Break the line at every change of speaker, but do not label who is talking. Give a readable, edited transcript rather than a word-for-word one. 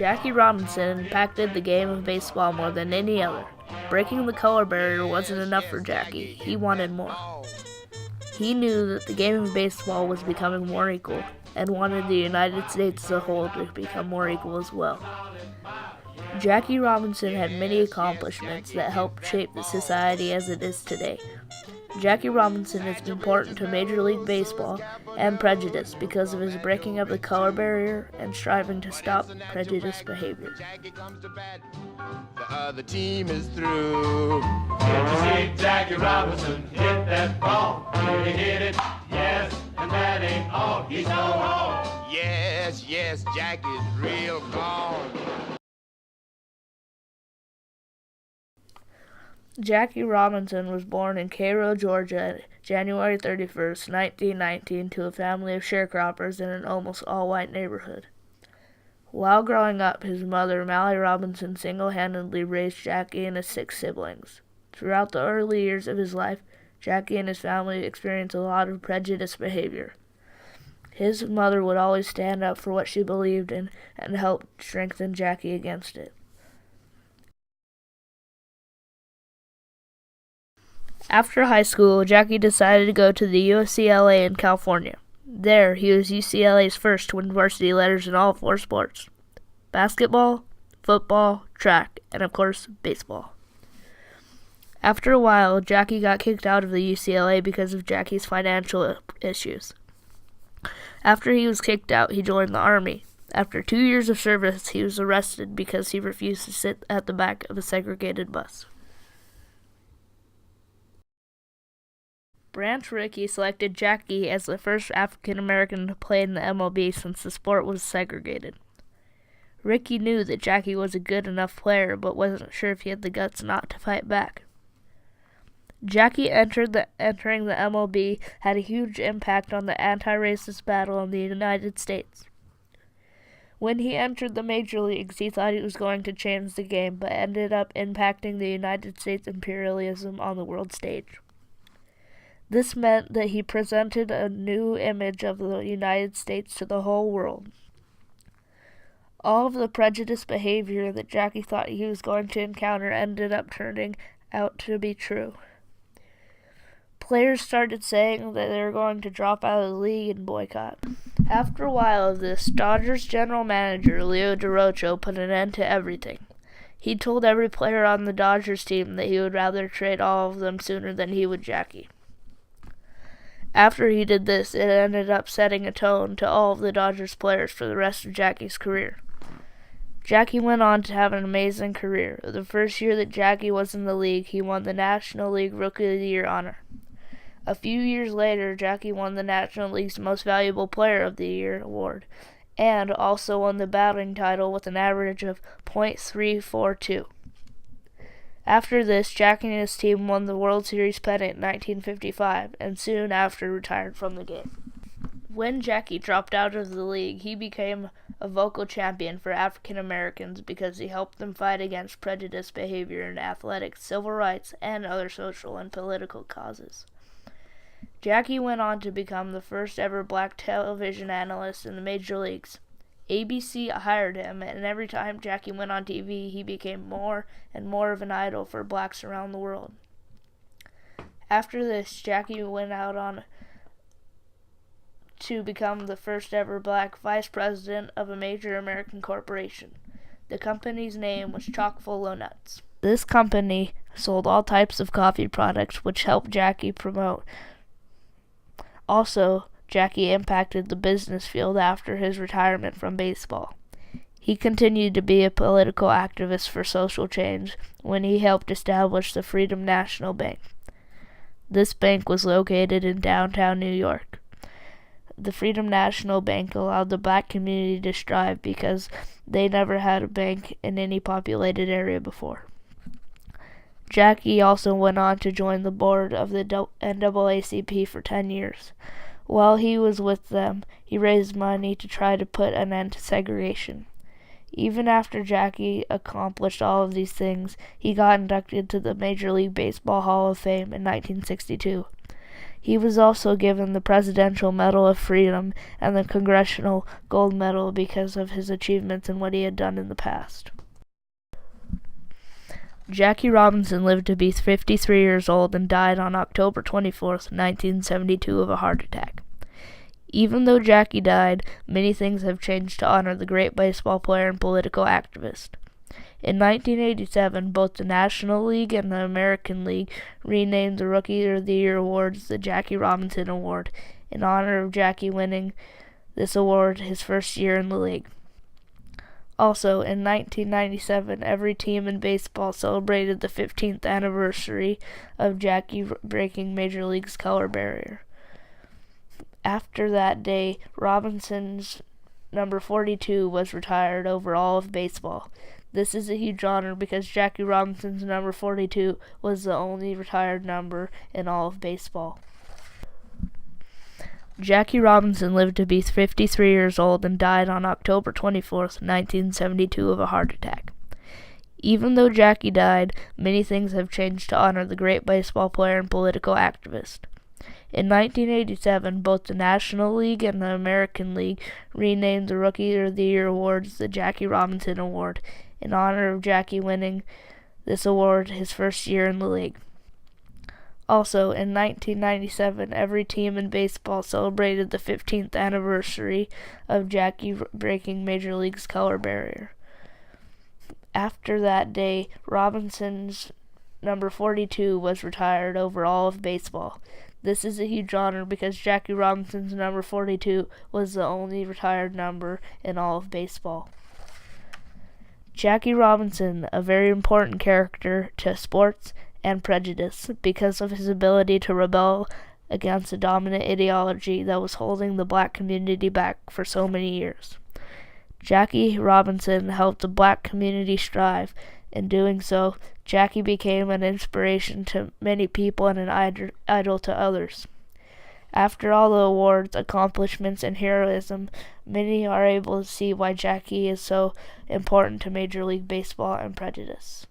Jakie Robinson impacted the game of baseball more than any other. Breaking the color barrier wasn't enough for Jakie. He wanted more. He knew that the game of baseball was becoming more equal and wanted the United States as a whole to become more equal as well. Jakie Robinson had many accomplishments that helped shape the society as it is today. Jakie Robinson is important to Major League Baseball and prejudice because of his breaking of the color barrier and striving to stop prejudiced behavior.
The other team is through.
Did you see Jakie Robinson hit that ball? He hit it, yes, and that ain't all. He's no home.
Yes, Jakie's real gone.
Jakie Robinson was born in Cairo, Georgia, January 31st, 1919, to a family of sharecroppers in an almost all-white neighborhood. While growing up, his mother, Mallie Robinson, single-handedly raised Jakie and his 6 siblings. Throughout the early years of his life, Jakie and his family experienced a lot of prejudiced behavior. His mother would always stand up for what she believed in and help strengthen Jakie against it. After high school, Jakie decided to go to the UCLA in California. There, he was UCLA's first to win varsity letters in all 4 sports: basketball, football, track, and of course, baseball. After a while, Jakie got kicked out of the UCLA because of Jakie's financial issues. After he was kicked out, he joined the Army. After 2 years of service, he was arrested because he refused to sit at the back of a segregated bus. Branch Rickey selected Jakie as the first African American to play in the MLB since the sport was segregated. Rickey knew that Jakie was a good enough player, but wasn't sure if he had the guts not to fight back. Jakie entering the MLB had a huge impact on the anti-racist battle in the United States. When he entered the major leagues, he thought he was going to change the game, but ended up impacting the United States imperialism on the world stage. This meant that he presented a new image of the United States to the whole world. All of the prejudiced behavior that Jakie thought he was going to encounter ended up turning out to be true. Players started saying that they were going to drop out of the league and boycott. After a while of this, Dodgers general manager Leo Durocher put an end to everything. He told every player on the Dodgers team that he would rather trade all of them sooner than he would Jakie. After he did this, it ended up setting a tone to all of the Dodgers players for the rest of Jakie's career. Jakie went on to have an amazing career. The first year that Jakie was in the league, he won the National League Rookie of the Year honor. A few years later, Jakie won the National League's Most Valuable Player of the Year award, and also won the batting title with an average of .342. After this, Jakie and his team won the World Series pennant in 1955, and soon after retired from the game. When Jakie dropped out of the league, he became a vocal champion for African Americans because he helped them fight against prejudiced behavior in athletics, civil rights, and other social and political causes. Jakie went on to become the first ever black television analyst in the major leagues. ABC hired him, and every time Jakie went on TV, he became more and more of an idol for blacks around the world. After this, Jakie went out on to become the first ever black vice president of a major American corporation. The company's name was Chock-full O' Nuts. This company sold all types of coffee products, which helped Jakie promote. Also, Jakie impacted the business field after his retirement from baseball. He continued to be a political activist for social change when he helped establish the Freedom National Bank. This bank was located in downtown New York. The Freedom National Bank allowed the black community to strive because they never had a bank in any populated area before. Jakie also went on to join the board of the NAACP for 10 years. While he was with them, he raised money to try to put an end to segregation. Even after Jakie accomplished all of these things, he got inducted to the Major League Baseball Hall of Fame in 1962. He was also given the Presidential Medal of Freedom and the Congressional Gold Medal because of his achievements and what he had done in the past. Jakie Robinson lived to be 53 years old and died on October 24, 1972 of a heart attack. Even though Jakie died, many things have changed to honor the great baseball player and political activist. In 1987, both the National League and the American League renamed the Rookie of the Year awards the Jakie Robinson Award in honor of Jakie winning this award his first year in the league. Also, in 1997, every team in baseball celebrated the 15th anniversary of Jakie breaking Major League's color barrier. After that day, Robinson's number 42 was retired over all of baseball. This is a huge honor because Jakie Robinson's number 42 was the only retired number in all of baseball. Jakie Robinson lived to be 53 years old and died on October 24, 1972 of a heart attack. Even though Jakie died, many things have changed to honor the great baseball player and political activist. In 1987, both the National League and the American League renamed the Rookie of the Year awards the Jakie Robinson Award in honor of Jakie winning this award his first year in the league. Also, in 1997, every team in baseball celebrated the 15th anniversary of Jakie breaking Major League's color barrier. After that day, Robinson's number 42 was retired over all of baseball. This is a huge honor because Jakie Robinson's number 42 was the only retired number in all of baseball. Jakie Robinson, a very important character to sports and prejudice because of his ability to rebel against a dominant ideology that was holding the black community back for so many years. Jakie Robinson helped the black community strive. In doing so, Jakie became an inspiration to many people and an idol to others. After all the awards, accomplishments, and heroism, many are able to see why Jakie is so important to Major League Baseball and prejudice.